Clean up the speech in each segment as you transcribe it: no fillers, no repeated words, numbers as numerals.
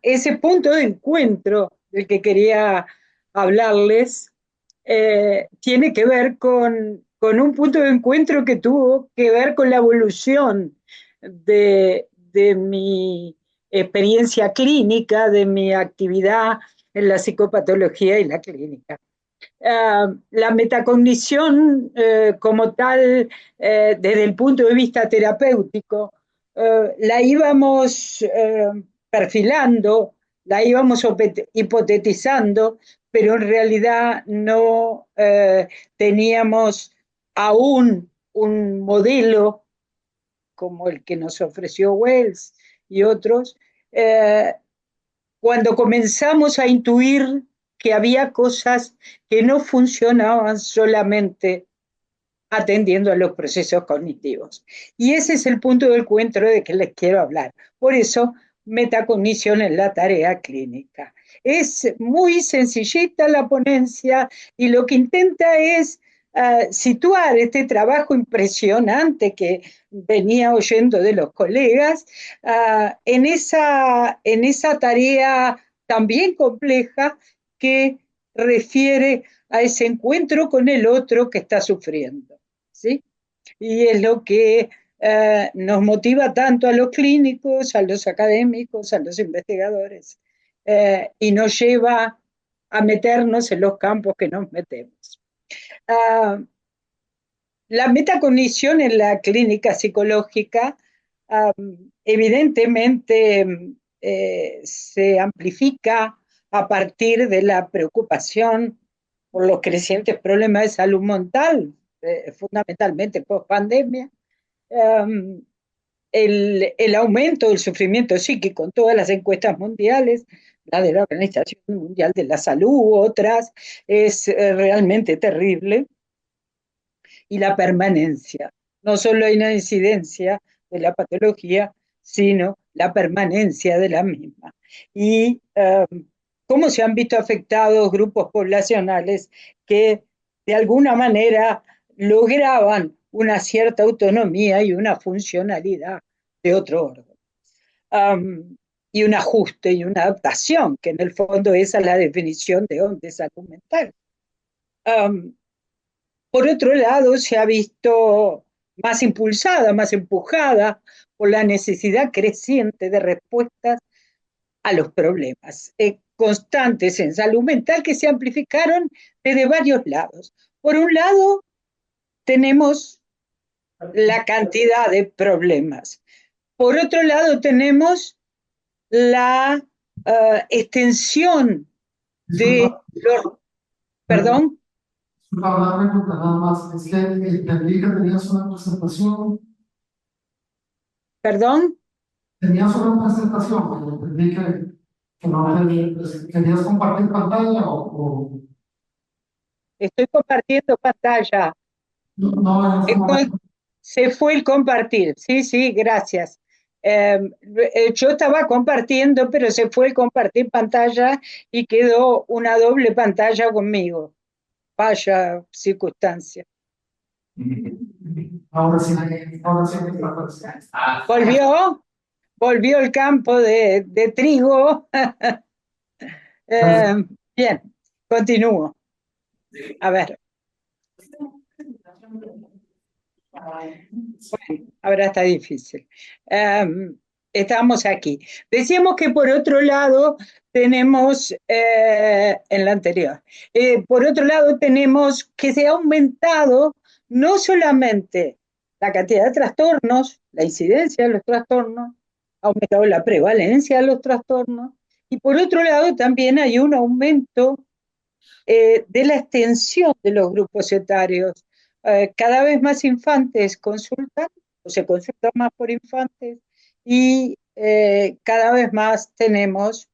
ese punto de encuentro del que quería hablarles tiene que ver con un punto de encuentro que tuvo que ver con la evolución de mi experiencia clínica, de mi actividad en la psicopatología y la clínica. La metacognición como tal, desde el punto de vista terapéutico, la íbamos perfilando, la íbamos hipotetizando, pero en realidad no teníamos aún un modelo como el que nos ofreció Wells y otros, eh, cuando comenzamos a intuir que había cosas que no funcionaban solamente atendiendo a los procesos cognitivos. Y ese es el punto del encuentro de que les quiero hablar. Por eso, metacognición en la tarea clínica. Es muy sencillita la ponencia y lo que intenta es situar este trabajo impresionante que venía oyendo de los colegas en esa tarea también compleja que refiere a ese encuentro con el otro que está sufriendo. ¿Sí? Y es lo que nos motiva tanto a los clínicos, a los académicos, a los investigadores, y nos lleva a meternos en los campos que nos metemos. Uh, la metacognición en la clínica psicológica evidentemente se amplifica a partir de la preocupación por los crecientes problemas de salud mental, fundamentalmente post pandemia, um, el aumento del sufrimiento psíquico en todas las encuestas mundiales, la de la Organización Mundial de la Salud, otras, es realmente terrible, y la permanencia. No solo hay una incidencia de la patología, sino la permanencia de la misma. Y cómo se han visto afectados grupos poblacionales que de alguna manera lograban una cierta autonomía y una funcionalidad de otro orden. Y un ajuste y una adaptación, que en el fondo esa es la definición de salud mental. Um, por otro lado, se ha visto más impulsada, más empujada por la necesidad creciente de respuestas a los problemas constantes en salud mental que se amplificaron desde varios lados. Por un lado, tenemos la cantidad de problemas. Por otro lado, tenemos la extensión de Disculpa, los... perdón, Perdón, disculpa una pregunta nada más. Es que entendí que tenías una presentación, perdón, tenías una presentación, pero entendí que no querías compartir pantalla o estoy compartiendo pantalla. no, no en este momento. Se fue el compartir, sí, sí, gracias. Yo estaba compartiendo, pero se fue el compartir pantalla y quedó una doble pantalla conmigo. Vaya circunstancia. Ahora sí me Volvió, volvió el campo de trigo. parece. Eh, bien, continúo. A ver, ahora está difícil. Estamos aquí. Decíamos que por otro lado tenemos, en la anterior, por otro lado tenemos que se ha aumentado no solamente la cantidad de trastornos, la incidencia de los trastornos, ha aumentado la prevalencia de los trastornos, y por otro lado también hay un aumento de la extensión de los grupos etarios. Cada vez más infantes consultan, o se consulta más por infantes, y cada vez más tenemos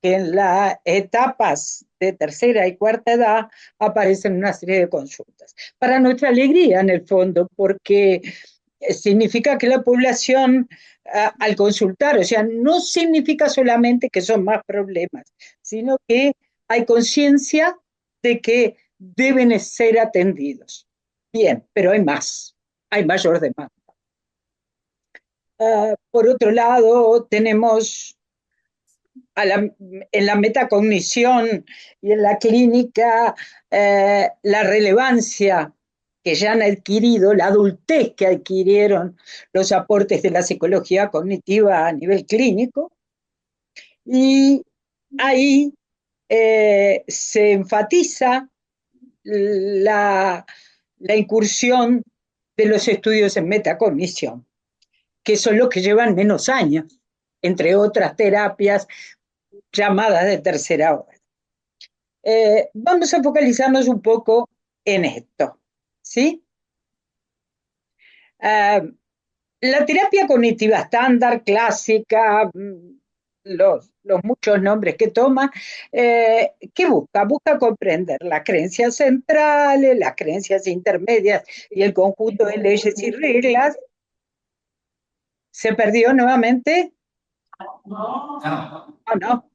que en las etapas de tercera y cuarta edad aparecen una serie de consultas. Para nuestra alegría, en el fondo, porque significa que la población, al consultar, o sea, no significa solamente que son más problemas, sino que hay conciencia de que deben ser atendidos. Bien, pero hay mayor demanda. Por otro lado, tenemos en la metacognición y en la clínica la relevancia que ya han adquirido, la adultez que adquirieron los aportes de la psicología cognitiva a nivel clínico, y ahí se enfatiza la, la incursión de los estudios en metacognición, que son los que llevan menos años, entre otras terapias llamadas de tercera hora. Vamos a focalizarnos un poco en esto, ¿sí? La terapia cognitiva estándar, clásica, los muchos nombres que toma, ¿qué busca? Busca comprender las creencias centrales, las creencias intermedias y el conjunto de leyes y reglas. ¿Se perdió nuevamente? No. ¿O no?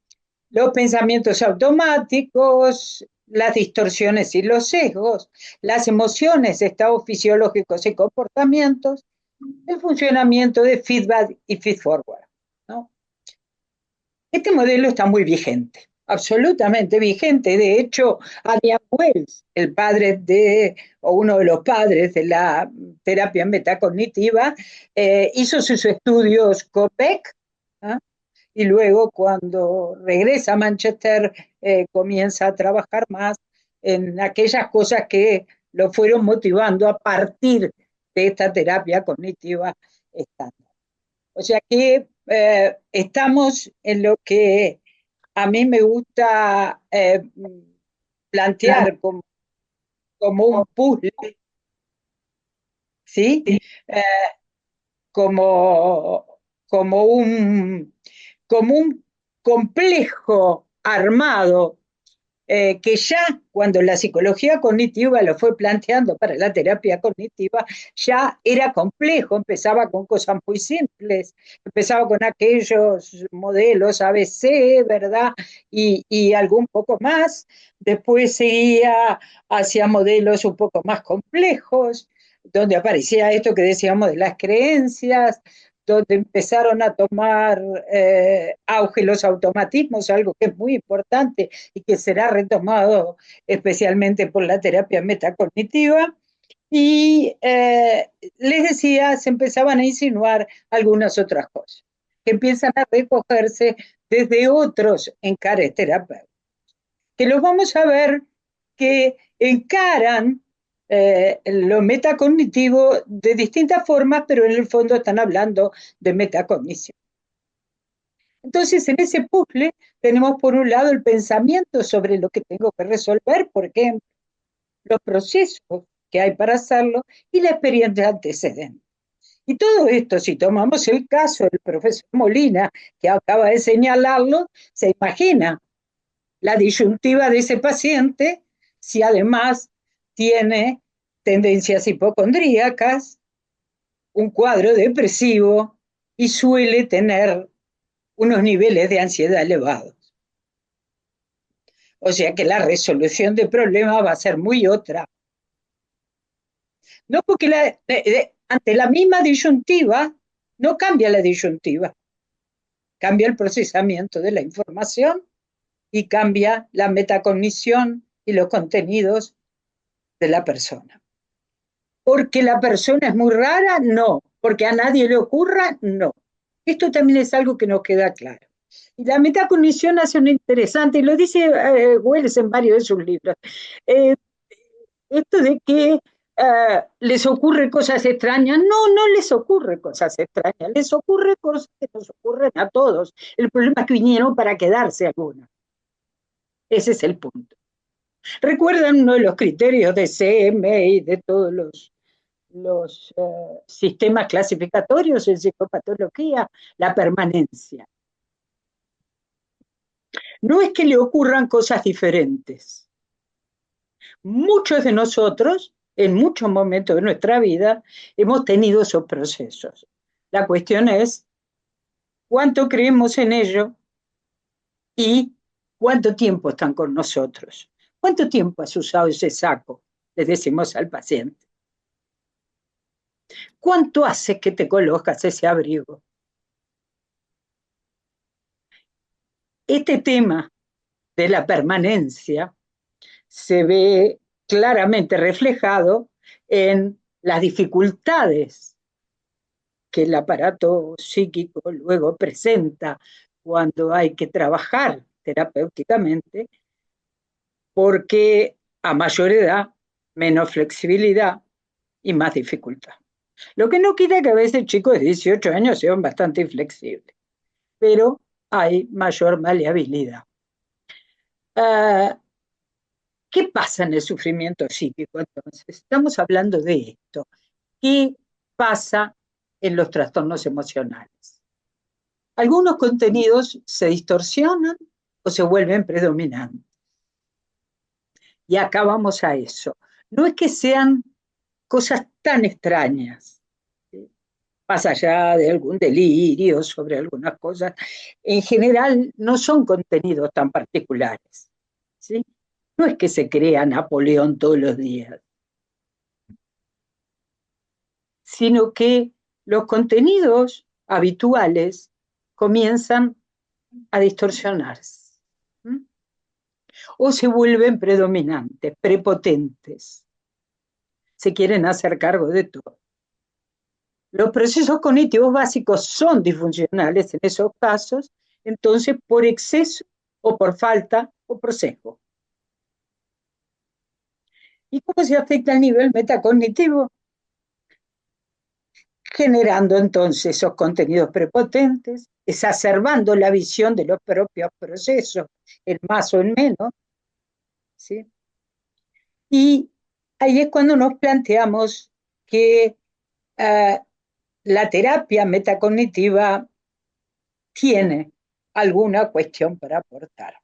Los pensamientos automáticos, las distorsiones y los sesgos, las emociones, estados fisiológicos y comportamientos, el funcionamiento de feedback y feedforward, ¿no? Este modelo está muy vigente, absolutamente vigente. De hecho, Adrian Wells, el padre o uno de los padres de la terapia metacognitiva, hizo sus estudios con Beck, ¿eh? Y luego cuando regresa a Manchester comienza a trabajar más en aquellas cosas que lo fueron motivando a partir de esta terapia cognitiva estándar. O sea que estamos en lo que a mí me gusta plantear como un puzzle, ¿sí? Eh, como, como como un complejo armado que ya cuando la psicología cognitiva lo fue planteando para la terapia cognitiva, ya era complejo, empezaba con cosas muy simples, empezaba con aquellos modelos ABC, ¿verdad? Y algún poco más, después seguía hacia modelos un poco más complejos, donde aparecía esto que decíamos de las creencias, donde empezaron a tomar auge los automatismos, algo que es muy importante y que será retomado especialmente por la terapia metacognitiva. Y les decía, se empezaban a insinuar algunas otras cosas, que empiezan a recogerse desde otros encares terapéuticos, que los vamos a ver que encaran lo metacognitivo de distintas formas, pero en el fondo están hablando de metacognición. Entonces, en ese puzzle tenemos por un lado el pensamiento sobre lo que tengo que resolver, por ejemplo, los procesos que hay para hacerlo y la experiencia antecedente. Y todo esto, si tomamos el caso del profesor Molina, que acaba de señalarlo, se imagina la disyuntiva de ese paciente si además tiene tendencias hipocondríacas, un cuadro depresivo y suele tener unos niveles de ansiedad elevados. O sea que la resolución de problemas va a ser muy otra. No porque ante la misma disyuntiva no cambia la disyuntiva, cambia el procesamiento de la información y cambia la metacognición y los contenidos de la persona. ¿Porque la persona es muy rara? No. ¿Porque a nadie le ocurra? No. Esto también es algo que nos queda claro. Y la metacognición hace un interesante, y lo dice Wells en varios de sus libros, eh, esto de que les ocurre cosas extrañas. No, no les ocurre cosas extrañas, les ocurre cosas que nos ocurren a todos. El problema es que vinieron para quedarse algunas. Ese es el punto. ¿Recuerdan uno de los criterios de CM y de todos los sistemas clasificatorios en psicopatología? La permanencia. No es que le ocurran cosas diferentes. Muchos de nosotros, en muchos momentos de nuestra vida, hemos tenido esos procesos. La cuestión es cuánto creemos en ello y cuánto tiempo están con nosotros. ¿Cuánto tiempo has usado ese saco? Le decimos al paciente. ¿Cuánto hace que te colocas ese abrigo? Este tema de la permanencia se ve claramente reflejado en las dificultades que el aparato psíquico luego presenta cuando hay que trabajar terapéuticamente, porque a mayor edad, menos flexibilidad y más dificultad. Lo que no quita que a veces chicos de 18 años sean bastante inflexibles, pero hay mayor maleabilidad. ¿Qué pasa en el sufrimiento psíquico entonces? Estamos hablando de esto. ¿Qué pasa en los trastornos emocionales? Algunos contenidos se distorsionan o se vuelven predominantes. Y acá vamos a eso. No es que sean cosas tan extrañas, ¿sí? Más allá de algún delirio sobre algunas cosas, en general no son contenidos tan particulares, ¿sí? No es que se crea Napoleón todos los días, sino que los contenidos habituales comienzan a distorsionarse, ¿m? O se vuelven predominantes, prepotentes, se quieren hacer cargo de todo. Los procesos cognitivos básicos son disfuncionales en esos casos, entonces por exceso o por falta o por sesgo. ¿Y cómo se afecta el nivel metacognitivo? Generando entonces esos contenidos prepotentes, exacerbando la visión de los propios procesos, en más o en menos, ¿sí? Y ahí es cuando nos planteamos que la terapia metacognitiva tiene alguna cuestión para aportar.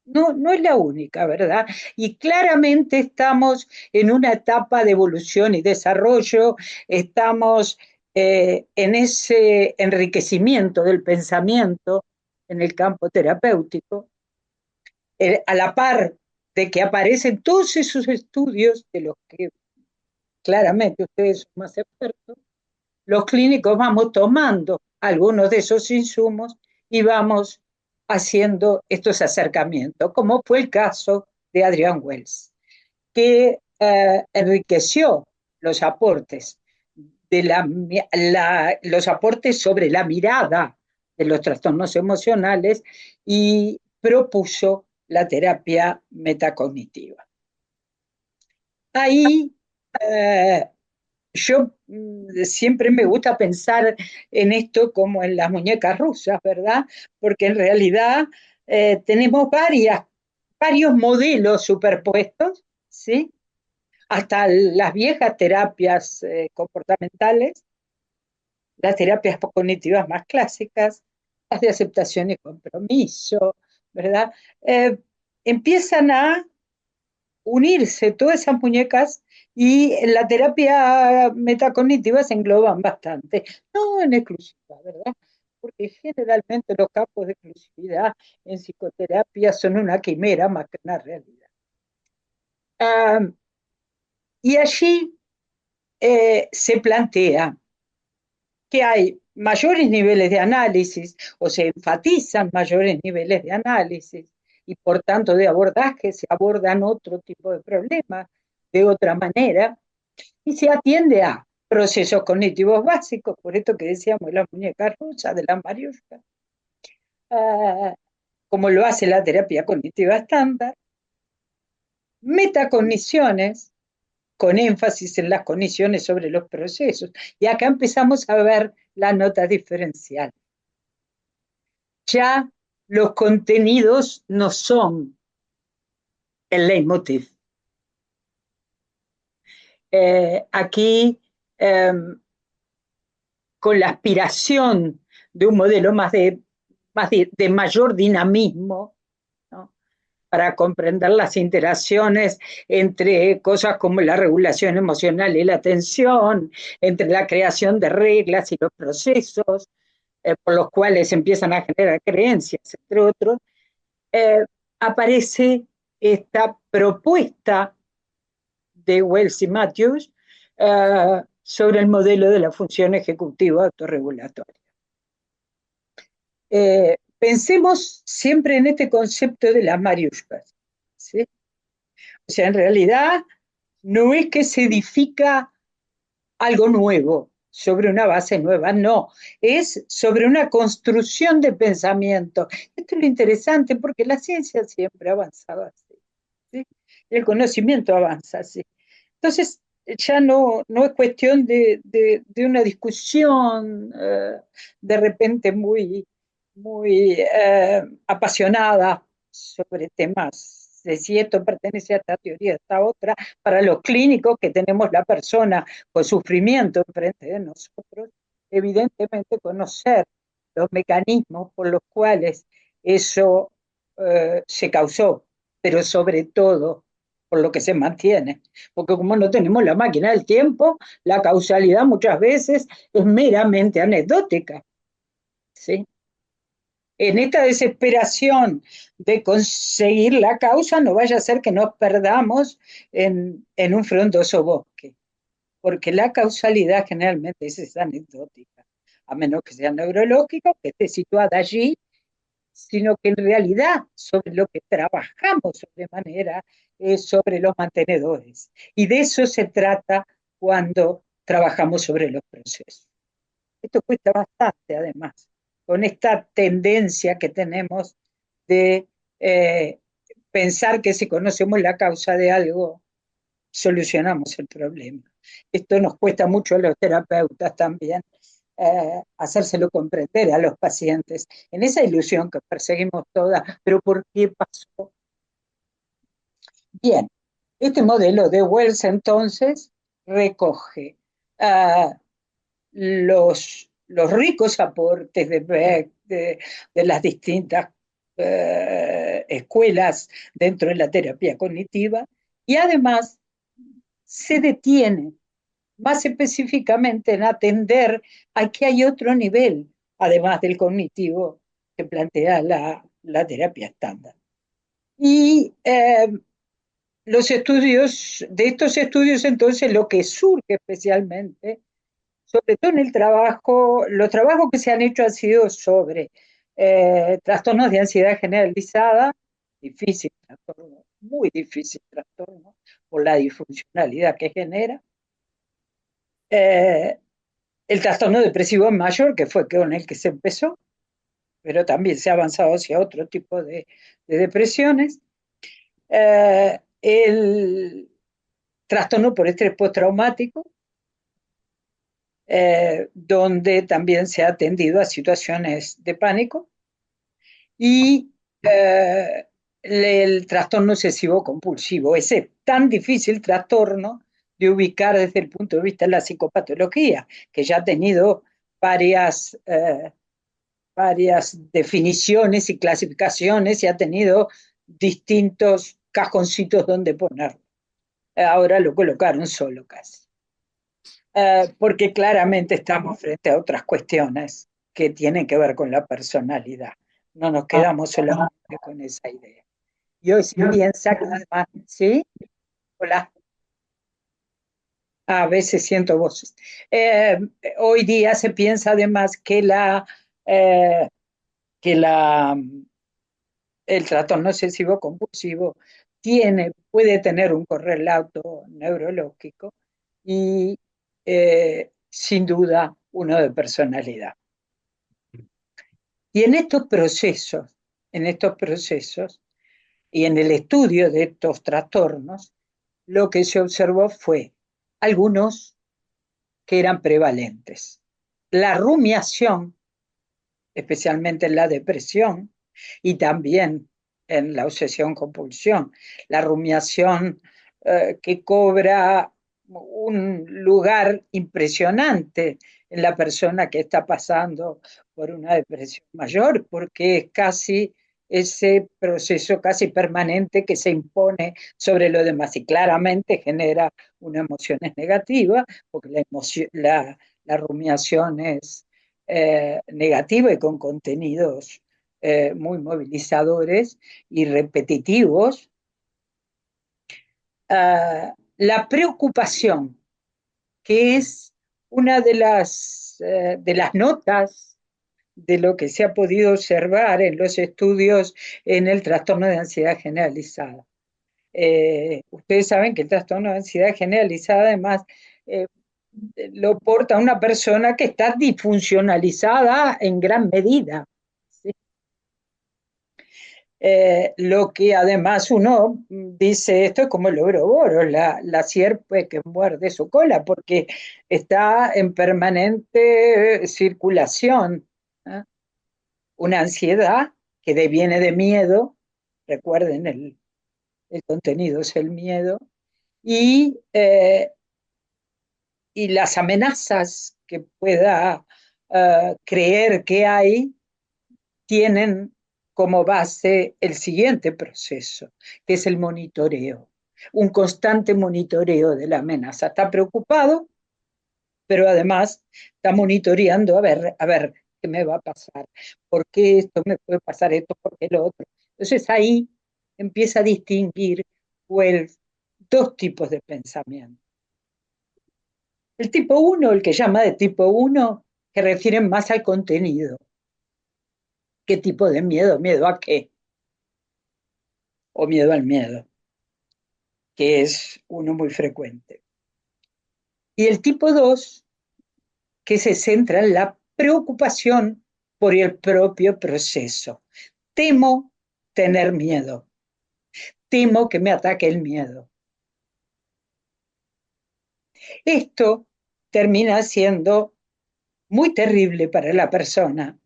No, no es la única, ¿verdad? Y claramente estamos en una etapa de evolución y desarrollo, estamos en ese enriquecimiento del pensamiento en el campo terapéutico, a la par de que aparecen todos esos estudios de los que claramente ustedes son más expertos, los clínicos vamos tomando algunos de esos insumos y vamos haciendo estos acercamientos, como fue el caso de Adrian Wells, que enriqueció los aportes los aportes sobre la mirada de los trastornos emocionales y propuso la terapia metacognitiva. Ahí yo siempre me gusta pensar en esto como en las muñecas rusas, ¿verdad? Porque en realidad tenemos varios modelos superpuestos, ¿sí? Hasta las viejas terapias comportamentales, las terapias cognitivas más clásicas, las de aceptación y compromiso, ¿verdad? Eh, Empiezan a unirse todas esas muñecas y en la terapia metacognitiva se engloban bastante, no en exclusiva, ¿verdad? Porque generalmente los campos de exclusividad en psicoterapia son una quimera más que una realidad. Ah, y allí se plantea que hay mayores niveles de análisis o se enfatizan mayores niveles de análisis y por tanto de abordaje se abordan otro tipo de problemas de otra manera y se atiende a procesos cognitivos básicos, por esto que decíamos las muñecas rusas de la Mariushka, como lo hace la terapia cognitiva estándar, metacogniciones, con énfasis en las cogniciones sobre los procesos. Y acá empezamos a ver la nota diferencial. Ya los contenidos no son el leitmotiv. Aquí, con la aspiración de un modelo de mayor dinamismo, ¿no? Para comprender las interacciones entre cosas como la regulación emocional y la atención, entre la creación de reglas y los procesos por los cuales empiezan a generar creencias, entre otros, aparece esta propuesta de Wells y Matthews sobre el modelo de la función ejecutiva autorregulatoria. Pensemos siempre en este concepto de las mariushkas, ¿sí? O sea, en realidad no es que se edifica algo nuevo sobre una base nueva, no, es sobre una construcción de pensamiento. Esto es lo interesante porque la ciencia siempre ha avanzado así, ¿sí? Y el conocimiento avanza así. Entonces, ya no es cuestión de una discusión de repente muy apasionada sobre temas de si esto pertenece a esta teoría, a esta otra, para los clínicos que tenemos la persona con sufrimiento enfrente de nosotros, evidentemente conocer los mecanismos por los cuales eso se causó, pero sobre todo por lo que se mantiene. Porque como no tenemos la máquina del tiempo, la causalidad muchas veces es meramente anecdótica, ¿sí? En esta desesperación de conseguir la causa, no vaya a ser que nos perdamos en un frondoso bosque, porque la causalidad generalmente es anecdótica, a menos que sea neurológico, que esté situada allí, sino que en realidad sobre lo que trabajamos sobremanera es sobre los mantenedores. Y de eso se trata cuando trabajamos sobre los procesos. Esto cuesta bastante, además, con esta tendencia que tenemos de pensar que si conocemos la causa de algo, solucionamos el problema. Esto nos cuesta mucho a los terapeutas también, hacérselo comprender a los pacientes, en esa ilusión que perseguimos todas, pero ¿por qué pasó? Bien, este modelo de Wells entonces recoge uh, los ricos aportes de Beck, de las distintas escuelas dentro de la terapia cognitiva, y además se detiene más específicamente en atender a que hay otro nivel, además del cognitivo, que plantea la terapia estándar. Y de estos estudios, entonces, lo que surge especialmente, sobre todo en el trabajo, los trabajos que se han hecho han sido sobre trastornos de ansiedad generalizada, difícil trastorno, muy difícil trastorno, por la disfuncionalidad que genera. Eh, el trastorno depresivo mayor, que fue con el que se empezó, pero también se ha avanzado hacia otro tipo de depresiones. El trastorno por estrés postraumático, donde también se ha atendido a situaciones de pánico, y el trastorno obsesivo compulsivo, ese tan difícil trastorno de ubicar desde el punto de vista de la psicopatología, que ya ha tenido varias definiciones y clasificaciones y ha tenido distintos cajoncitos donde ponerlo. Ahora lo colocaron solo casi. Porque claramente estamos frente a otras cuestiones que tienen que ver con la personalidad. No nos quedamos solamente con esa idea. Y hoy se piensa que además, ¿sí? Hola. A veces siento voces. Eh, Hoy día se piensa además eh, que el trastorno obsesivo compulsivo puede tener un correlato neurológico y sin duda uno de personalidad. Y en estos procesos y en el estudio de estos trastornos, lo que se observó fue algunos que eran prevalentes. La rumiación, especialmente en la depresión y también en la obsesión-compulsión. La rumiación que cobra un lugar impresionante en la persona que está pasando por una depresión mayor, porque es casi ese proceso casi permanente que se impone sobre lo demás y claramente genera una emociones negativa, porque la rumiación es negativa y con contenidos muy movilizadores y repetitivos. La preocupación, que es una de las notas de lo que se ha podido observar en los estudios en el trastorno de ansiedad generalizada. Ustedes saben que el trastorno de ansiedad generalizada además eh, lo porta una persona que está disfuncionalizada en gran medida. ¿Sí? Lo que además uno dice, esto es como el Ouroboros, la sierpe que muerde su cola, porque está en permanente circulación. ¿Eh? Una ansiedad que deviene de miedo, recuerden, el contenido es el miedo, y, eh, y las amenazas que pueda creer que hay tienen como base el siguiente proceso, que es el monitoreo, un constante monitoreo de la amenaza. Está preocupado, pero además está monitoreando, a ver, ¿qué me va a pasar? ¿Por qué esto me puede pasar esto? ¿Por qué lo otro? Entonces ahí empieza a distinguir Wells dos tipos de pensamiento. El tipo uno, el que llama de tipo uno, que refieren más al contenido. ¿Qué tipo de miedo? ¿Miedo a qué? O miedo al miedo, que es uno muy frecuente. Y el tipo 2 que se centra en la preocupación por el propio proceso. Temo tener miedo, temo que me ataque el miedo. Esto termina siendo muy terrible para la persona,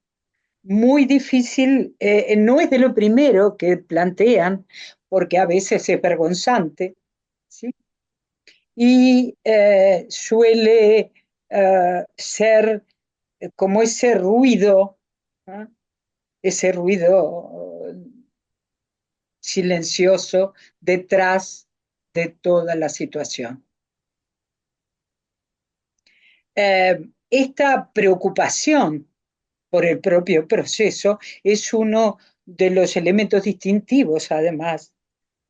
muy difícil, no es de lo primero que plantean, porque a veces es vergonzante, ¿sí? Y suele ser como ese ruido, ¿no? Ese ruido silencioso detrás de toda la situación. Esta preocupación por el propio proceso es uno de los elementos distintivos, además,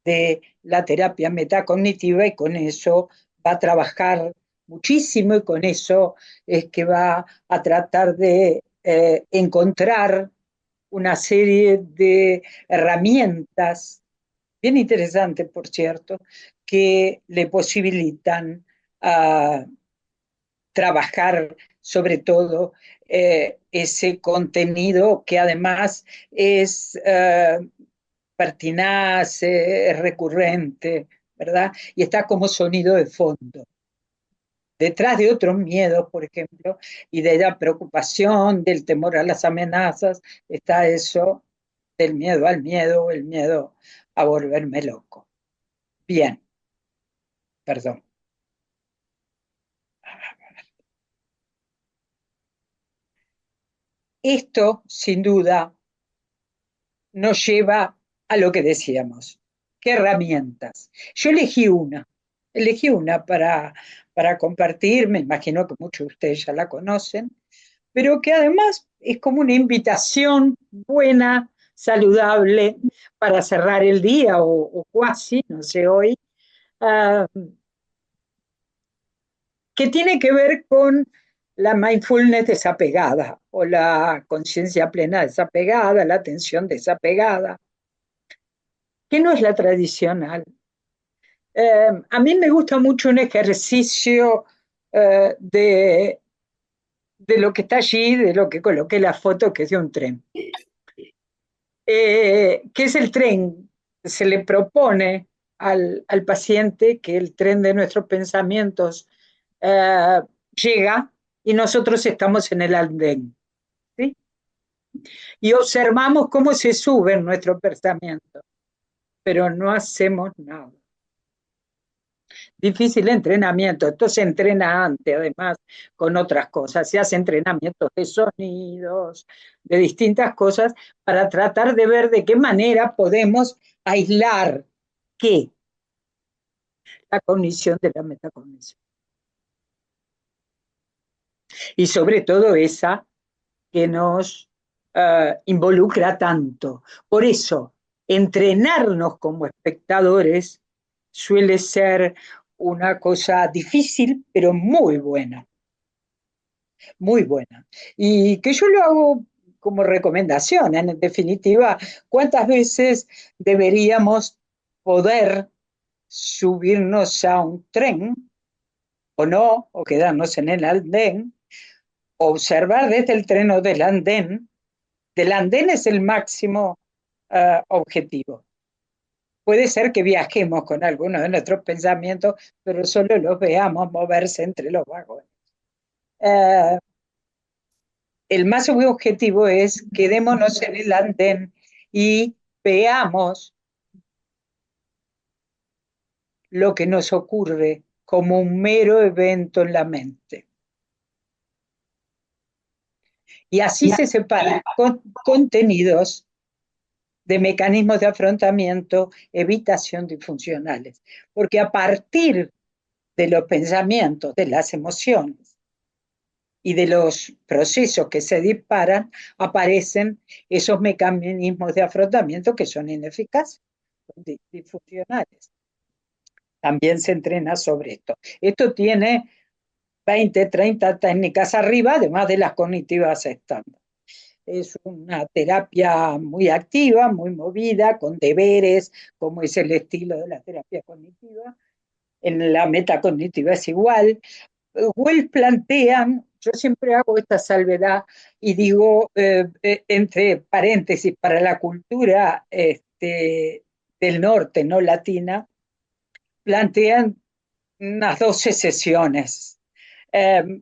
de la terapia metacognitiva, y con eso va a trabajar muchísimo, y con eso es que va a tratar de encontrar una serie de herramientas bien interesantes, por cierto, que le posibilitan a trabajar sobre todo ese contenido que además es pertinaz, es recurrente, ¿verdad? Y está como sonido de fondo. Detrás de otros miedos, por ejemplo, y de la preocupación, del temor a las amenazas, está eso del miedo al miedo, el miedo a volverme loco. Bien, perdón. Esto, sin duda, nos lleva a lo que decíamos. ¿Qué herramientas? Yo elegí una para compartir, me imagino que muchos de ustedes ya la conocen, pero que además es como una invitación buena, saludable, para cerrar el día o casi, no sé, hoy, uh, que tiene que ver con la mindfulness desapegada o la conciencia plena desapegada, la atención desapegada, que no es la tradicional. A mí me gusta mucho un ejercicio de lo que está allí, de lo que coloqué la foto, que es de un tren. ¿Qué es el tren? Se le propone al paciente que el tren de nuestros pensamientos eh, llega y nosotros estamos en el andén, ¿sí? Y observamos cómo se suben nuestros pensamientos, pero no hacemos nada. Difícil entrenamiento, esto se entrena antes, además, con otras cosas, se hace entrenamientos de sonidos, de distintas cosas, para tratar de ver de qué manera podemos aislar qué, la cognición de la metacognición. Y sobre todo esa que nos involucra tanto. Por eso, entrenarnos como espectadores suele ser una cosa difícil, pero muy buena, muy buena. Y que yo lo hago como recomendación. En definitiva, ¿cuántas veces deberíamos poder subirnos a un tren o no, o quedarnos en el andén, observar desde el tren o del andén? Del andén es el máximo objetivo. Puede ser que viajemos con algunos de nuestros pensamientos, pero solo los veamos moverse entre los vagones. Eh, el más objetivo es quedémonos en el andén y veamos lo que nos ocurre como un mero evento en la mente. Y así se separan contenidos de mecanismos de afrontamiento, evitación disfuncionales. Porque a partir de los pensamientos, de las emociones y de los procesos que se disparan, aparecen esos mecanismos de afrontamiento que son ineficaces, disfuncionales. También se entrena sobre esto. Esto tiene 20, 30 técnicas arriba, además de las cognitivas estándar. Es una terapia muy activa, muy movida, con deberes, como es el estilo de la terapia cognitiva. En la metacognitiva es igual. Wells plantean, yo siempre hago esta salvedad y digo, entre paréntesis, para la cultura del norte, no latina, plantean unas 12 sesiones.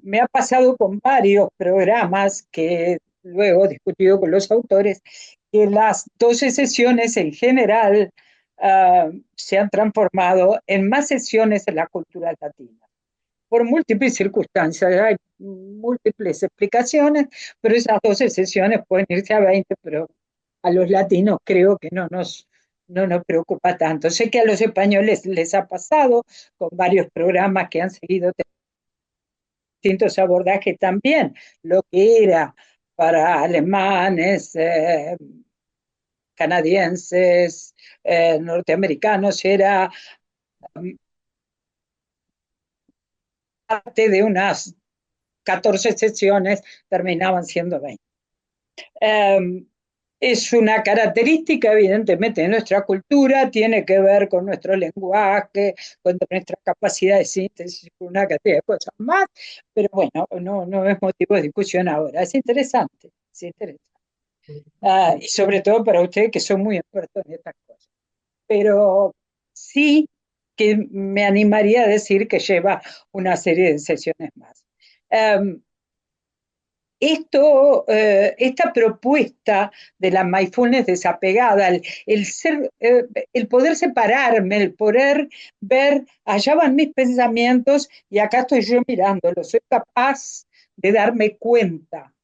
Me ha pasado con varios programas que luego he discutido con los autores, que las 12 sesiones en general se han transformado en más sesiones en la cultura latina, por múltiples circunstancias. Hay múltiples explicaciones, pero esas 12 sesiones pueden irse a 20, pero a los latinos creo que no nos preocupa tanto. Sé que a los españoles les ha pasado con varios programas que han seguido distintos abordajes también. Lo que era para alemanes, canadienses, norteamericanos, era parte de unas 14 sesiones, terminaban siendo 20. Es una característica, evidentemente, de nuestra cultura, tiene que ver con nuestro lenguaje, con nuestra capacidad de síntesis, con una cantidad de cosas más, pero bueno, no es motivo de discusión ahora. Es interesante, es interesante. Y sobre todo para ustedes que son muy expertos en estas cosas. Pero sí que me animaría a decir que lleva una serie de sesiones más. Esta propuesta de la mindfulness desapegada, el poder separarme, el poder ver, allá van mis pensamientos y acá estoy yo mirándolos, soy capaz de darme cuenta.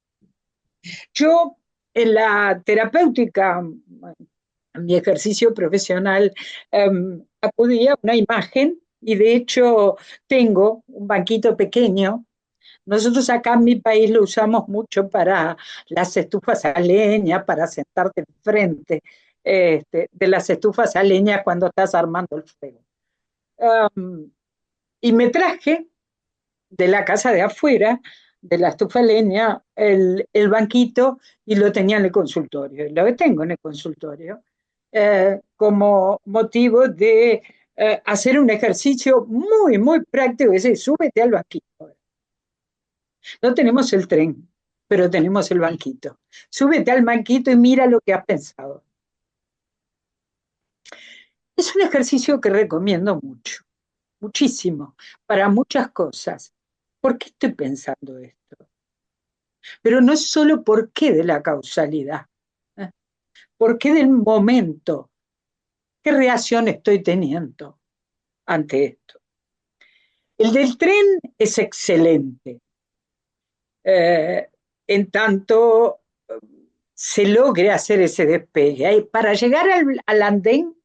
Yo en la terapéutica, en mi ejercicio profesional, acudía a una imagen y de hecho tengo un banquito pequeño. Nosotros acá en mi país lo usamos mucho para las estufas a leña, para sentarte enfrente de las estufas a leña cuando estás armando el fuego. Y me traje de la casa de afuera, de la estufa a leña, el banquito y lo tenía en el consultorio. Y lo tengo en el consultorio como motivo de hacer un ejercicio muy, muy práctico, es decir, súbete al banquito. No tenemos el tren, pero tenemos el banquito. Súbete al banquito y mira lo que has pensado. Es un ejercicio que recomiendo mucho, muchísimo, para muchas cosas. ¿Por qué estoy pensando esto? Pero no es solo por qué de la causalidad, ¿eh? ¿Por qué del momento? ¿Qué reacción estoy teniendo ante esto? El del tren es excelente. En tanto se logre hacer ese despegue. Para llegar al andén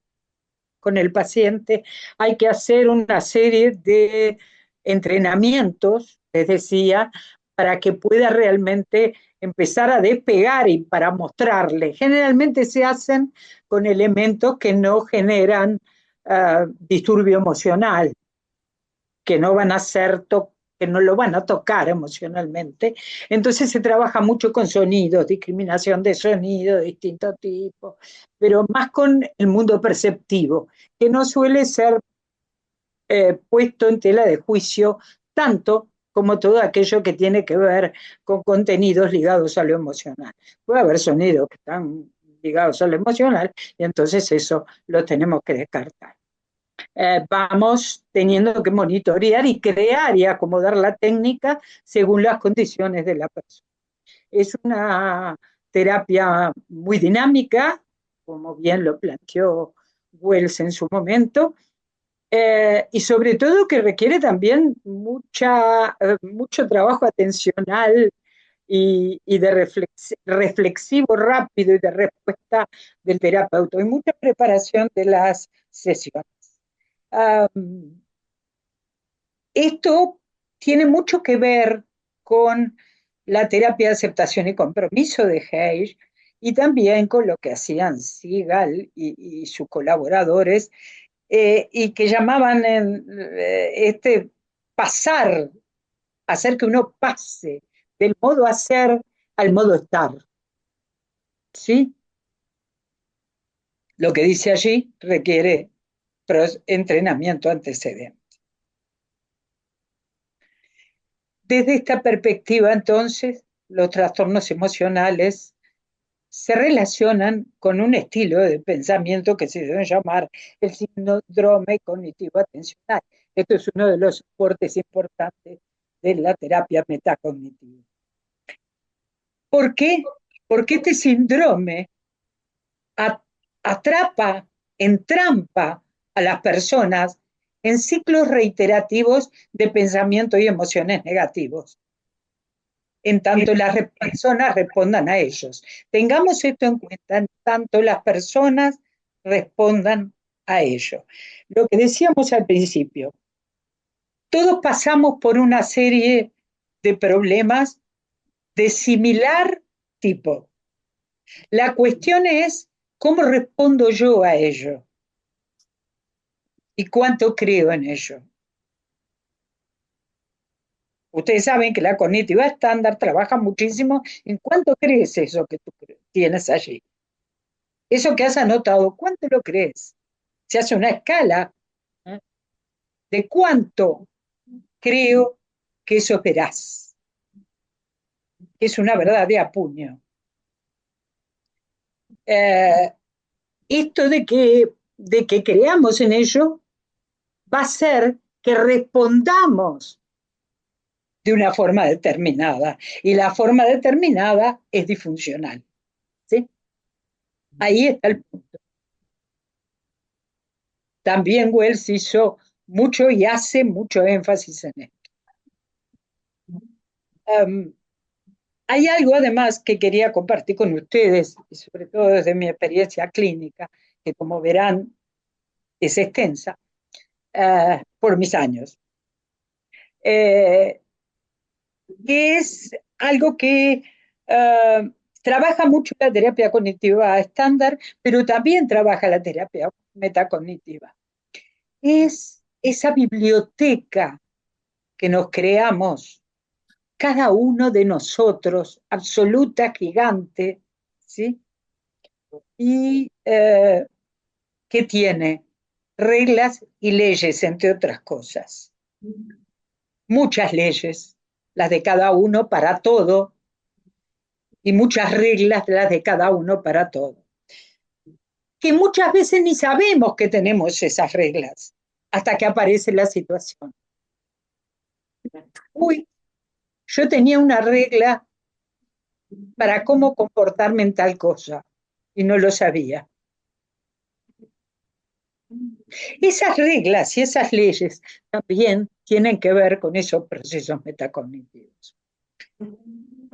con el paciente hay que hacer una serie de entrenamientos, les decía, para que pueda realmente empezar a despegar y para mostrarle. Generalmente se hacen con elementos que no generan disturbio emocional, que no van a ser que no lo van a tocar emocionalmente. Entonces se trabaja mucho con sonidos, discriminación de sonido de distintos tipos, pero más con el mundo perceptivo, que no suele ser puesto en tela de juicio tanto como todo aquello que tiene que ver con contenidos ligados a lo emocional. Puede haber sonidos que están ligados a lo emocional y entonces eso lo tenemos que descartar. Vamos teniendo que monitorear y crear y acomodar la técnica según las condiciones de la persona. Es una terapia muy dinámica, como bien lo planteó Wells en su momento, y sobre todo que requiere también mucho trabajo atencional y de reflexivo rápido y de respuesta del terapeuta y mucha preparación de las sesiones. Um, Esto tiene mucho que ver con la terapia de aceptación y compromiso de Hayes y también con lo que hacían Sigal y sus colaboradores y que llamaban pasar, hacer que uno pase del modo hacer al modo estar. ¿Sí? Lo que dice allí requiere entrenamiento antecedente. Desde esta perspectiva, entonces, los trastornos emocionales se relacionan con un estilo de pensamiento que se debe llamar el síndrome cognitivo atencional. Esto es uno de los soportes importantes de la terapia metacognitiva. ¿Por qué? Porque este síndrome atrapa, entrampa a las personas en ciclos reiterativos de pensamiento y emociones negativos, en tanto las personas respondan a ellos. Tengamos esto en cuenta, en tanto las personas respondan a ello. Lo que decíamos al principio, todos pasamos por una serie de problemas de similar tipo. La cuestión es cómo respondo yo a ello y cuánto creo en ello. Ustedes saben que la cognitiva estándar trabaja muchísimo en cuánto crees eso que tú tienes allí. Eso que has anotado, ¿cuánto lo crees? Se hace una escala, ¿eh?, de cuánto creo que eso verás. Es una verdad de apuño. Esto de que creamos en ello va a ser que respondamos de una forma determinada. Y la forma determinada es disfuncional. ¿Sí? Ahí está el punto. También Wells hizo mucho y hace mucho énfasis en esto. Hay algo además que quería compartir con ustedes, y sobre todo desde mi experiencia clínica, que como verán es extensa, por mis años, que es algo que trabaja mucho la terapia cognitiva estándar, pero también trabaja la terapia metacognitiva. Es esa biblioteca que nos creamos cada uno de nosotros, absoluta, gigante, ¿sí? Y que tiene reglas y leyes, entre otras cosas. Muchas leyes, las de cada uno para todo, y muchas reglas, las de cada uno para todo. Que muchas veces ni sabemos que tenemos esas reglas hasta que aparece la situación. Uy, yo tenía una regla para cómo comportarme en tal cosa y no lo sabía. Esas reglas y esas leyes también tienen que ver con esos procesos metacognitivos.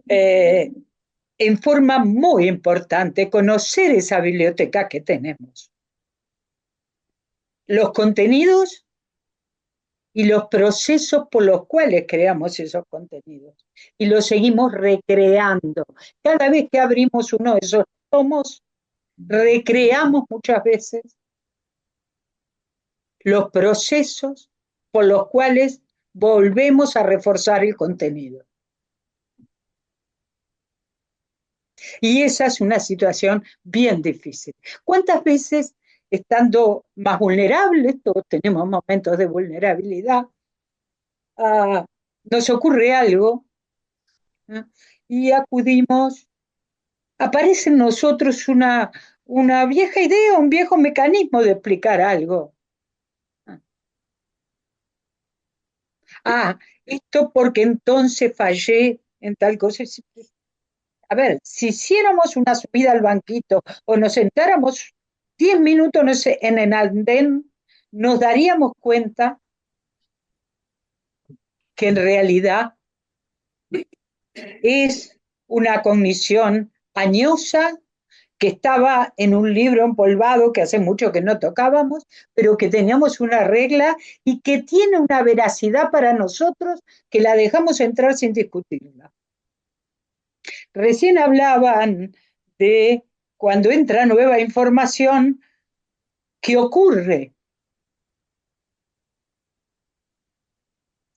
En forma muy importante, conocer esa biblioteca que tenemos. Los contenidos y los procesos por los cuales creamos esos contenidos. Y los seguimos recreando. Cada vez que abrimos uno de esos tomos, recreamos muchas veces los procesos por los cuales volvemos a reforzar el contenido. Y esa es una situación bien difícil. ¿Cuántas veces, estando más vulnerables, todos tenemos momentos de vulnerabilidad, nos ocurre algo, ¿eh? Y acudimos, aparece en nosotros una vieja idea, un viejo mecanismo de explicar algo? Ah, esto porque entonces fallé en tal cosa. A ver, si hiciéramos una subida al banquito o nos sentáramos 10 minutos, no sé, en el andén, nos daríamos cuenta que en realidad es una cognición añosa que estaba en un libro empolvado que hace mucho que no tocábamos, pero que teníamos una regla y que tiene una veracidad para nosotros que la dejamos entrar sin discutirla. Recién hablaban de cuando entra nueva información, ¿qué ocurre?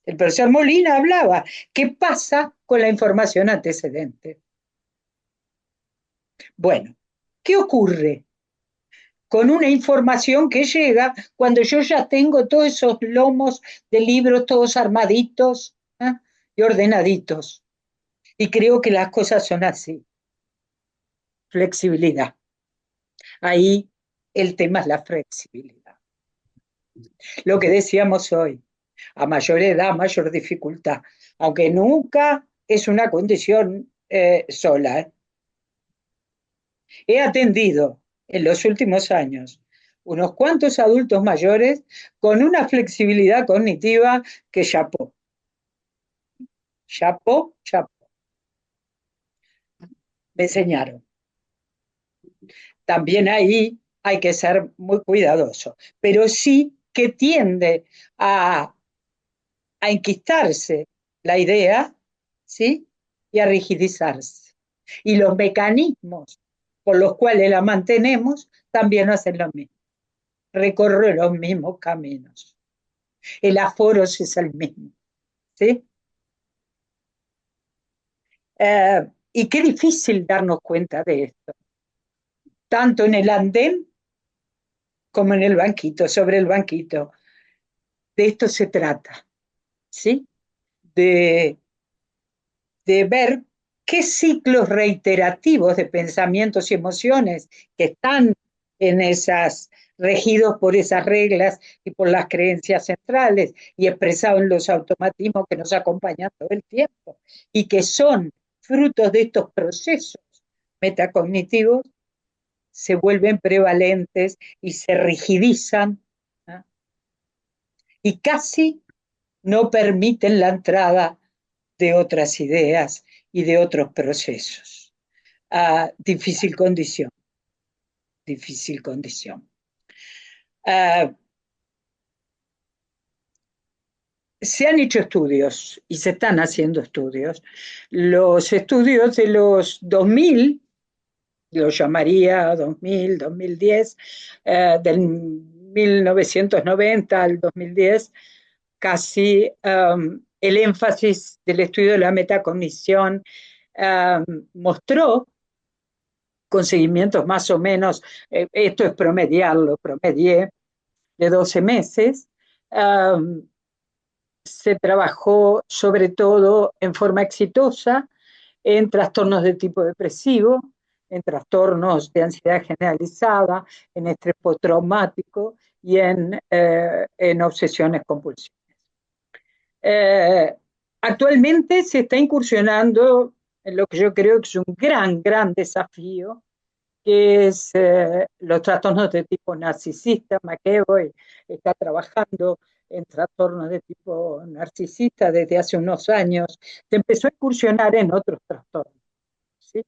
El profesor Molina hablaba, ¿qué pasa con la información antecedente? Bueno, ¿qué ocurre con una información que llega cuando yo ya tengo todos esos lomos de libros todos armaditos, ¿eh? Y ordenaditos? Y creo que las cosas son así. Flexibilidad. Ahí el tema es la flexibilidad. Lo que decíamos hoy, a mayor edad, mayor dificultad, aunque nunca es una condición sola. He atendido en los últimos años unos cuantos adultos mayores con una flexibilidad cognitiva que chapó, chapó, chapó. Me enseñaron. También ahí hay que ser muy cuidadoso, pero sí que tiende a enquistarse la idea, ¿sí? Y a rigidizarse. Y los mecanismos por los cuales la mantenemos también hacen lo mismo. Recorre los mismos caminos. El aforo es el mismo, ¿sí? Y qué difícil darnos cuenta de esto, tanto en el andén como en el banquito, sobre el banquito. De esto se trata, ¿sí? De, de ver qué ciclos reiterativos de pensamientos y emociones que están en esas, regidos por esas reglas y por las creencias centrales y expresados en los automatismos que nos acompañan todo el tiempo y que son frutos de estos procesos metacognitivos, se vuelven prevalentes y se rigidizan, ¿no? Y casi no permiten la entrada de otras ideas y de otros procesos. Difícil condición, difícil condición. Se han hecho estudios y se están haciendo estudios. Los estudios de los 2000, los llamaría 2000, 2010, del 1990 al 2010, casi el énfasis del estudio de la metacognición mostró con seguimientos más o menos, esto es promediarlo, promedié de 12 meses, se trabajó sobre todo en forma exitosa en trastornos de tipo depresivo, en trastornos de ansiedad generalizada, en estrés postraumático y en obsesiones compulsivas. Actualmente se está incursionando en lo que yo creo que es un gran, gran desafío, que es los trastornos de tipo narcisista. McEvoy está trabajando en trastornos de tipo narcisista desde hace unos años. Se empezó a incursionar en otros trastornos, ¿sí?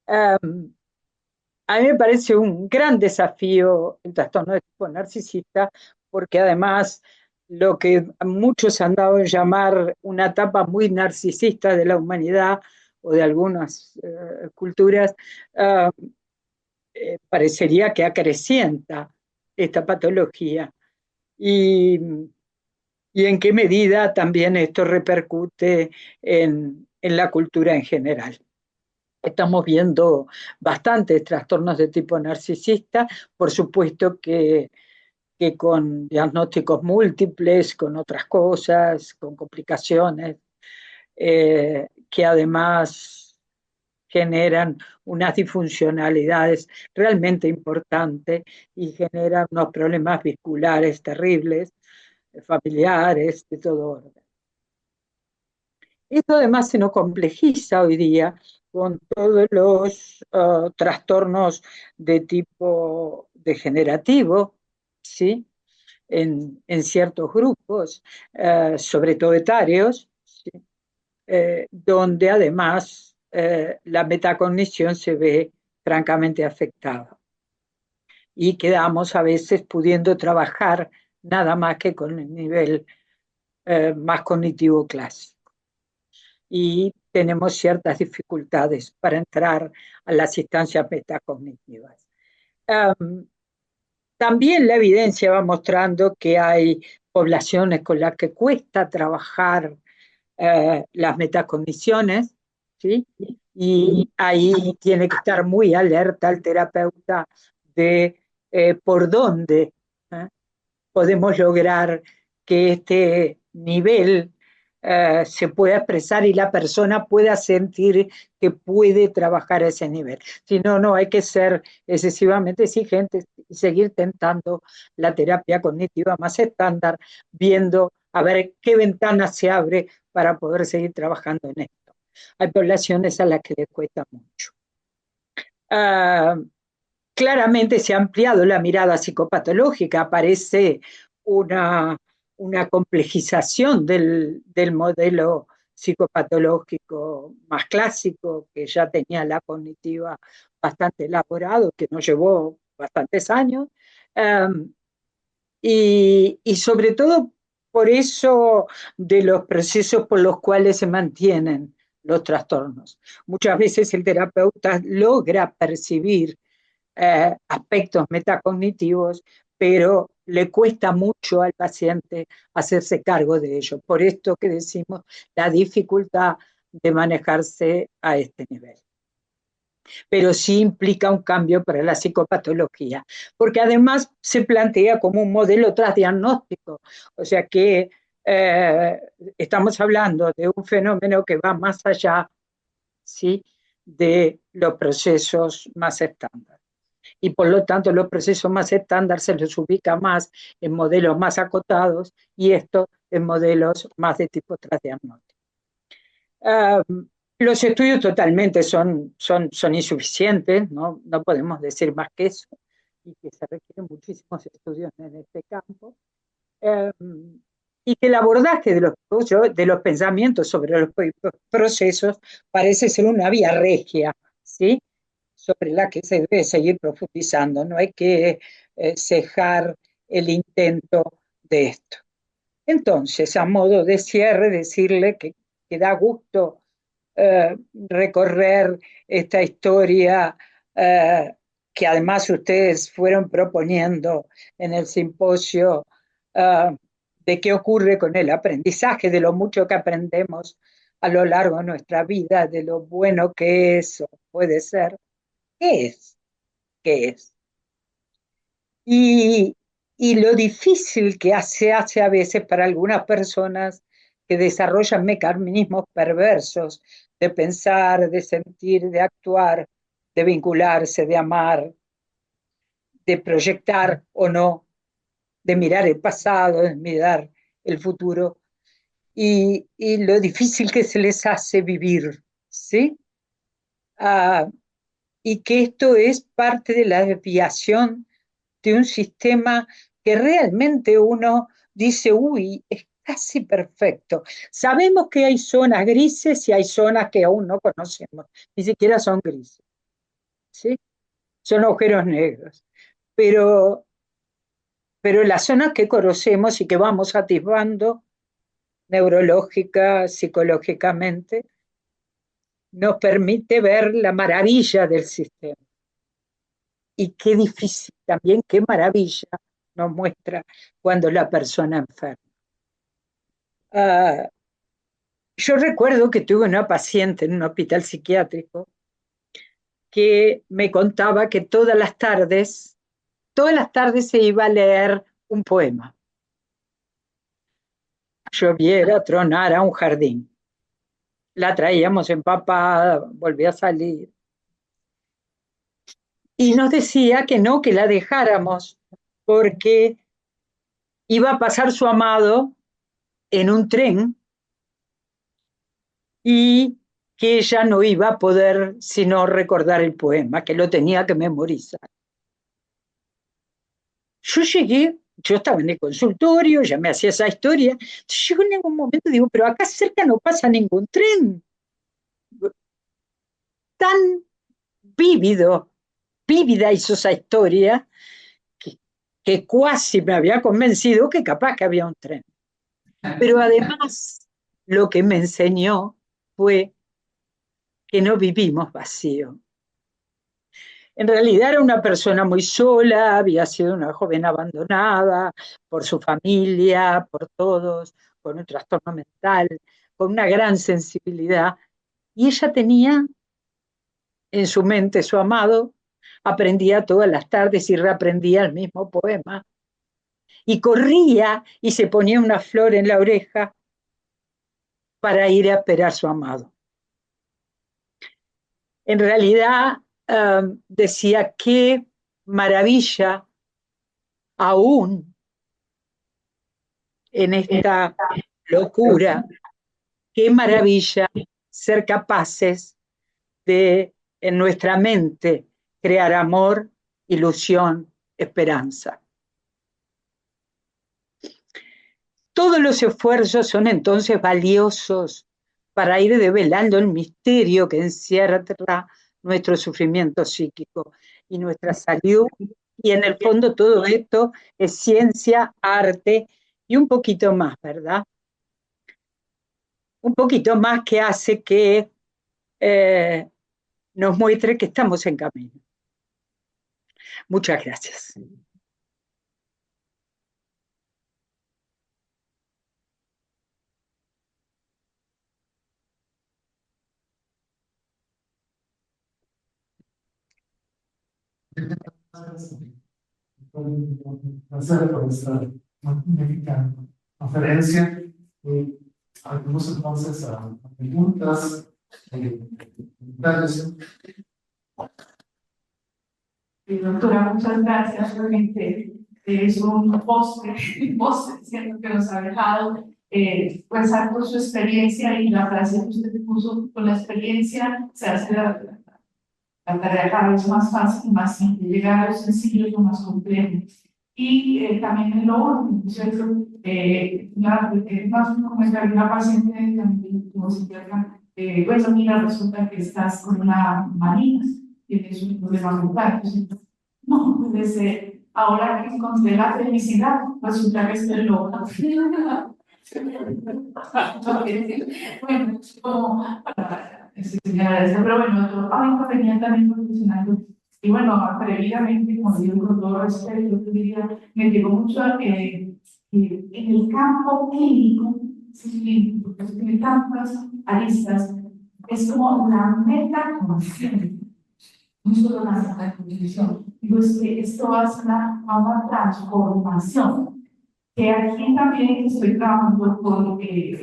A mí me parece un gran desafío el trastorno de tipo narcisista, porque además lo que muchos han dado en llamar una etapa muy narcisista de la humanidad o de algunas culturas, uh, parecería que acrecienta esta patología. Y y en qué medida también esto repercute en la cultura en general. Estamos viendo bastantes trastornos de tipo narcisista, por supuesto que con diagnósticos múltiples, con otras cosas, con complicaciones, que además generan unas disfuncionalidades realmente importantes y generan unos problemas visculares terribles, familiares, de todo orden. Esto además se nos complejiza hoy día con todos los trastornos de tipo degenerativo, ¿sí? En ciertos grupos, sobre todo etarios, ¿sí? Donde además la metacognición se ve francamente afectada. Y quedamos a veces pudiendo trabajar nada más que con el nivel más cognitivo clásico. Y tenemos ciertas dificultades para entrar a las instancias metacognitivas. Um, También la evidencia va mostrando que hay poblaciones con las que cuesta trabajar las metacogniciones, ¿sí? Y ahí tiene que estar muy alerta el terapeuta de por dónde podemos lograr que este nivel se pueda expresar y la persona pueda sentir que puede trabajar a ese nivel. Si no, no hay que ser excesivamente exigentes y seguir tentando la terapia cognitiva más estándar, viendo a ver qué ventana se abre para poder seguir trabajando en esto. Hay poblaciones a las que les cuesta mucho. Uh, Claramente se ha ampliado la mirada psicopatológica, aparece una, una complejización del modelo psicopatológico más clásico, que ya tenía la cognitiva bastante elaborado, que nos llevó bastantes años, um, y sobre todo por eso de los procesos por los cuales se mantienen los trastornos. Muchas veces el terapeuta logra percibir aspectos metacognitivos, pero le cuesta mucho al paciente hacerse cargo de ello. Por esto que decimos la dificultad de manejarse a este nivel. Pero sí implica un cambio para la psicopatología, porque además se plantea como un modelo transdiagnóstico, o sea que eh, estamos hablando de un fenómeno que va más allá, ¿sí?, de los procesos más estándar. Y por lo tanto los procesos más estándar se los ubica más en modelos más acotados y esto en modelos más de tipo transdiagnóstico. Los estudios totalmente son insuficientes, no podemos decir más que eso, y que se requieren muchísimos estudios en este campo. Y que el abordaje de los pensamientos sobre los procesos parece ser una vía regia, ¿sí?, sobre la que se debe seguir profundizando. No hay que cejar el intento de esto. Entonces, a modo de cierre, decirle que da gusto recorrer esta historia que además ustedes fueron proponiendo en el simposio, de qué ocurre con el aprendizaje, de lo mucho que aprendemos a lo largo de nuestra vida, de lo bueno que es o puede ser. ¿Qué es? ¿Qué es? Y, y lo difícil que se hace a veces para algunas personas que desarrollan mecanismos perversos de pensar, de sentir, de actuar, de vincularse, de amar, de proyectar o no, de mirar el pasado, de mirar el futuro, y lo difícil que se les hace vivir, ¿sí? Ah, y que esto es parte de la desviación de un sistema que realmente uno dice, uy, es casi perfecto. Sabemos que hay zonas grises y hay zonas que aún no conocemos, ni siquiera son grises, ¿sí? Son agujeros negros. Pero, pero las zonas que conocemos y que vamos atisbando neurológica, psicológicamente, nos permite ver la maravilla del sistema. Y qué difícil también, qué maravilla nos muestra cuando la persona enferma. Ah, yo recuerdo que tuve una paciente en un hospital psiquiátrico que me contaba que todas las tardes se iba a leer un poema. Lloviera, tronara un jardín. La traíamos empapada, volvía a salir. Y nos decía que no, que la dejáramos, porque iba a pasar su amado en un tren y que ella no iba a poder sino recordar el poema, que lo tenía que memorizar. Yo llegué, yo estaba en el consultorio, ya me hacía esa historia, llegó en algún momento, digo, pero acá cerca no pasa ningún tren, tan vívido, vívida hizo esa historia, que, que cuasi me había convencido que capaz que había un tren. Pero además, lo que me enseñó fue que no vivimos vacío. En realidad era una persona muy sola, había sido una joven abandonada por su familia, por todos, con un trastorno mental, con una gran sensibilidad. Y ella tenía en su mente su amado, aprendía todas las tardes y reaprendía el mismo poema. Y corría y se ponía una flor en la oreja para ir a esperar a su amado. En realidad decía, qué maravilla aún en esta locura, qué maravilla ser capaces de en nuestra mente crear amor, ilusión, esperanza. Todos los esfuerzos son entonces valiosos para ir develando el misterio que encierra nuestro sufrimiento psíquico y nuestra salud. Y en el fondo todo esto es ciencia, arte y un poquito más, ¿verdad? Un poquito más que hace que nos muestre que estamos en camino. Muchas gracias. Gracias por esta magnífica conferencia. Algunos entonces a preguntas, comentarios. Doctora, muchas gracias. Realmente es un postre, siento que nos ha dejado pues por su experiencia y la frase que usted puso con la experiencia se hace la tarea cada vez más fácil, más simple, llegar a lo sencillo y lo más complejo. Y también en lo último, ¿cierto? Más como es una paciente también como psiquiatra, bueno, mira, resulta que estás con una manía, tienes un problema mental. No puede ser. Ahora que encontré la felicidad, resulta que estoy loca. Bueno, como pero bueno, yo venía también profesional. Y bueno, previamente, como digo, con todo respeto, yo diría, me llegó mucho en el campo clínico, sí, porque tiene tantas aristas, es como la meta consciente, no solo la meta cognición. Digo, es que esto va a una transformación que aquí también estoy trabajando con, he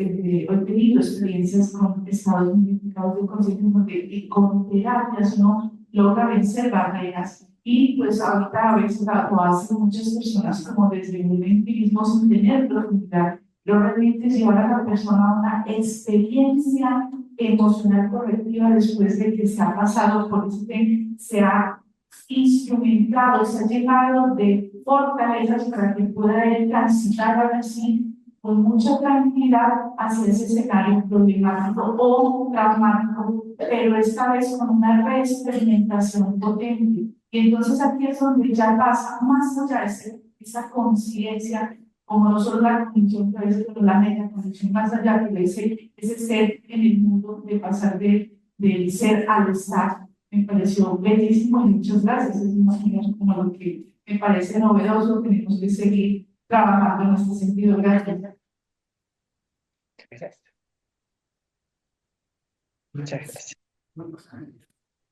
tenido experiencias con estados modificados de conciencia y con terapias, ¿no? Logra vencer barreras. Y pues ahorita a veces lo hacen muchas personas como desde un empirismo sin tener profundidad. Lo remite llevar a la persona a una experiencia emocional correctiva después de que se ha pasado por este, se ha instrumentado, se ha llegado de fortalezas para que pueda él transitar ahora sí con mucha tranquilidad hacia ese escenario problemático o traumático, pero esta vez con una reexperimentación potente. Y entonces aquí es donde ya pasa más allá de esa conciencia, como no solo la condición, pero la metacondición, más allá de ese ser en el mundo, de pasar del ser al estar. Me pareció bellísimo y muchas gracias. Es más o menos como lo que me parece novedoso. Tenemos que seguir trabajando en este sentido. Gracias. gracias. Muchas gracias.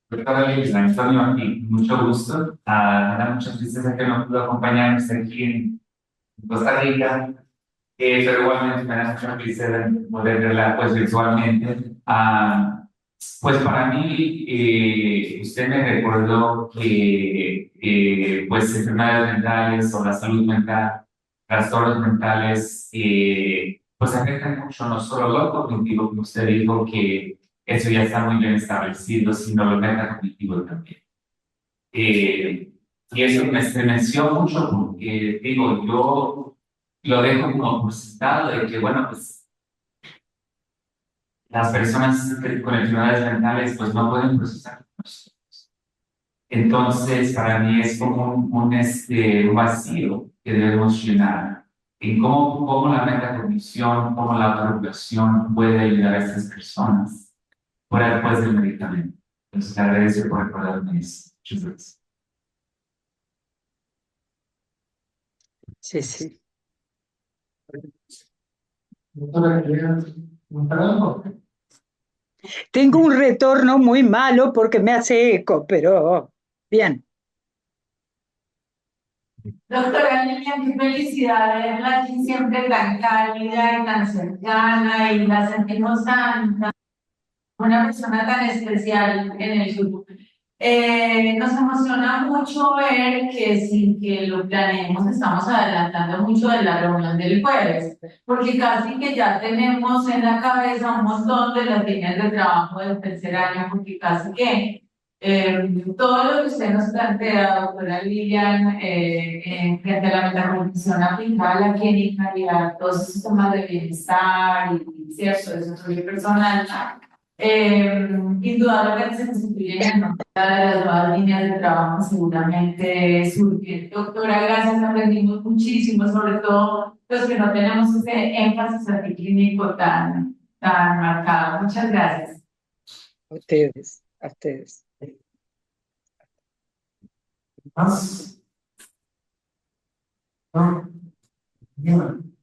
Doctora Liliana, Antonio aquí, mucho gusto. Me da mucha tristeza que no pudo acompañarnos aquí en Costa Rica, pero igualmente me da mucha tristeza poder verla pues virtualmente. Pues para mí, usted me recordó que pues enfermedades mentales o la salud mental, trastornos mentales, pues afectan mucho no solo lo cognitivo, como usted dijo, que eso ya está muy bien establecido, sino lo metacognitivo también. Y eso me estremeció mucho porque, digo, yo lo dejo como por sentado de que, bueno, pues las personas con enfermedades mentales pues no pueden procesar. Entonces, para mí es como un vacío que debemos llenar en cómo la metacognición, cómo la autorregulación puede ayudar a estas personas fuera después del medicamento. Entonces, te agradezco por recordarme eso. Muchas gracias. Sí, sí. Doctora, ¿quería preguntar algo? Tengo un retorno muy malo porque me hace eco, pero bien. Doctora Lilian, qué felicidad verla aquí siempre tan cálida y tan cercana y la sentimos una persona tan especial en el grupo. Nos emociona mucho ver que sin que lo planeemos estamos adelantando mucho de la reunión del jueves, porque casi que ya tenemos en la cabeza un montón de las líneas de trabajo del tercer año, porque casi que todo lo que usted nos plantea, doctora Lilian, frente a la metacognición aplicada a la clínica y a todos esos temas de bienestar y cierto, desarrollo personal, indudablemente se constituyen en una de las nuevas líneas de trabajo seguramente surgen. Doctora, gracias, aprendimos muchísimo, sobre todo los que no tenemos ese énfasis anticlínico tan marcado. Muchas gracias. A ustedes, a ustedes. ¿Más? ¿No? Bien.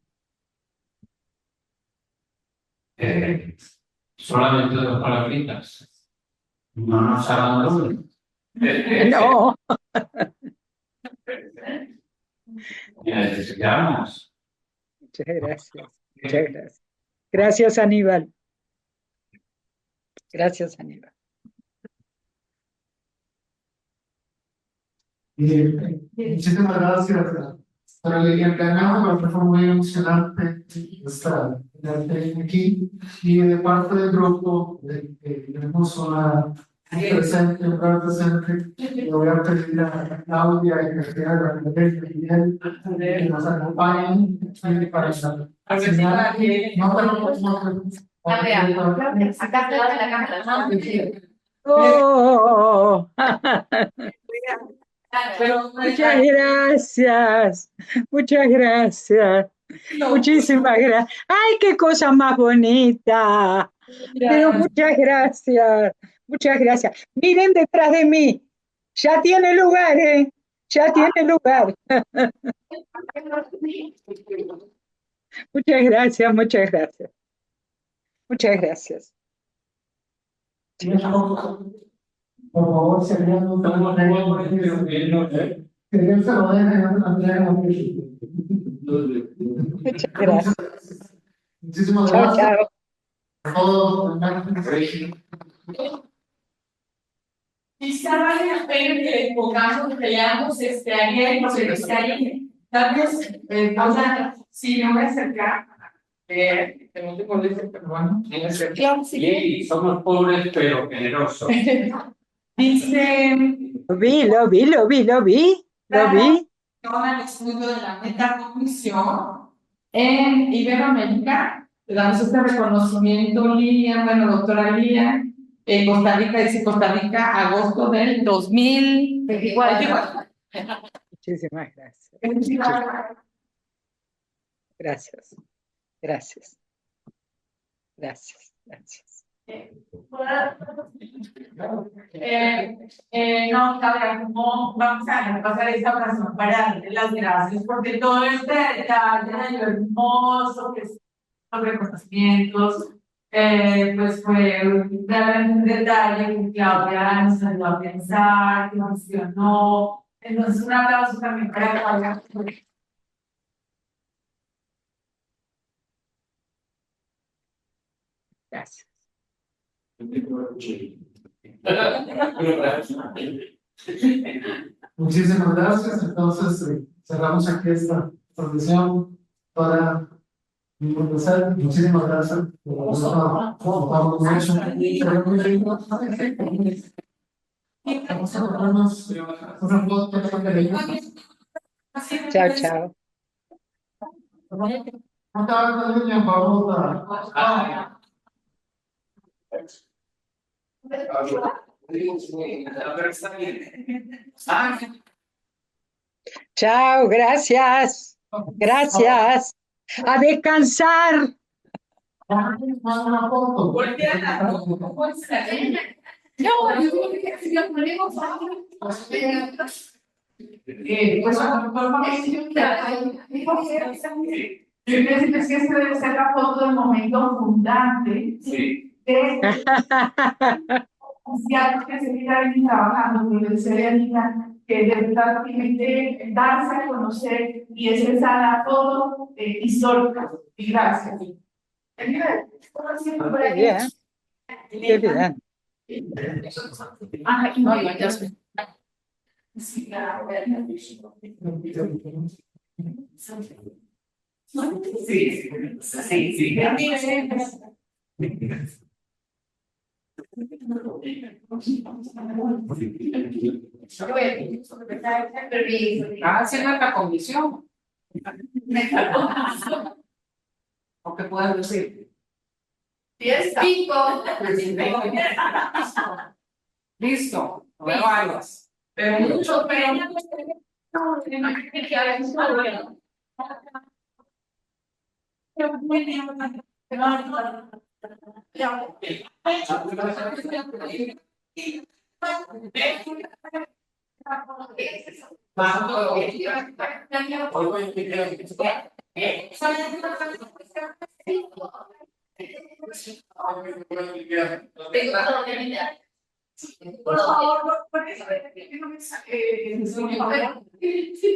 Solamente dos palabritas. No nos abandonen. No, Necesitamos. muchas gracias. Muchas gracias. Gracias, Aníbal. Gracias, Aníbal. Muchísimas gracias, doctora Lilian Granado, fue muy emocionante tenerte aquí. Y de parte del grupo, tenemos un presente, le voy a pedir a Claudia y a Gerardo que nos acompañen para enseñar. No, Acá está la cámara. Oh, muchas gracias. Muchas gracias. Muchísimas gracias. ¡Ay, qué cosa más bonita! Pero muchas gracias. Muchas gracias. Miren detrás de mí. Ya tiene lugar, ¿eh? Ya tiene lugar. Muchas gracias, muchas gracias. Muchas gracias. por favor, si alguien no que Dios se lo deje a Andrea. Muchas gracias. Muchísimas Chao, gracias chao. a todos. Quizá vale la pena que pongamos, que leamos ayer, porque tal vez, o sea, si no me acerca, tengo que ponerse, pero bueno, me acerca. Claro, sí. Somos pobres pero generosos. Dice, Lo vi, lo vi, lo vi, lo vi. Lo vi. toma el estudio de la metacognición en Iberoamérica. Le damos este reconocimiento, Lilian, bueno, doctora Lilian, Costa Rica, dice Costa Rica, agosto del 2024. Muchísimas gracias. Gracias. Gracias. Gracias. Gracias. No, Claudia, ¿cómo vamos a pasar esta ocasión para darle las gracias? Porque todo este detalle de lo hermoso que es los reconocimientos, pues fue dar en detalle que Claudia nos ayudó a pensar, que nos gestionó. Entonces, un aplauso también para Claudia. Gracias. Muchísimas gracias. Entonces, cerramos aquí esta transmisión para empezar. Muchísimas gracias por Chao, chao. Chao, gracias. Gracias. A descansar. Pues a lo mejor es que esta debe ser la foto del momento fundante de ancianos que seguirán trabajando, pero de ser Anita, que de verdad tiene darse a conocer y es esa la foto histórica. Y gracias. Qué bien. Qué bien. Ah, no, ya sé. Sí, Haciendo esta condición. ¿O qué puedes decir? Listo, no me vayas. Pero mucho por favor,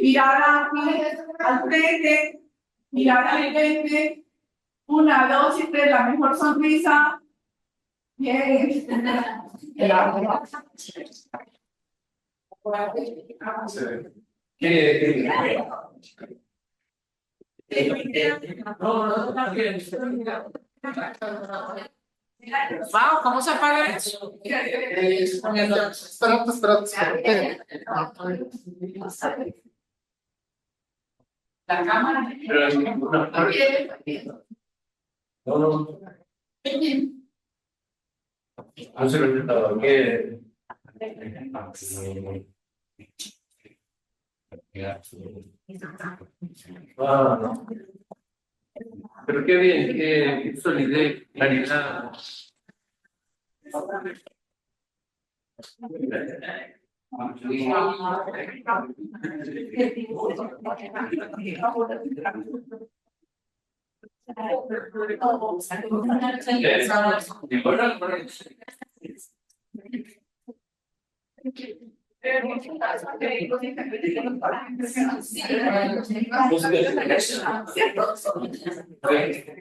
mirada al frente, mirada al frente, 1, 2 y 3, la mejor sonrisa. Bien. Wow, ¿cómo se apaga eso? La cámara. Pero qué bien, qué solidez, claridad.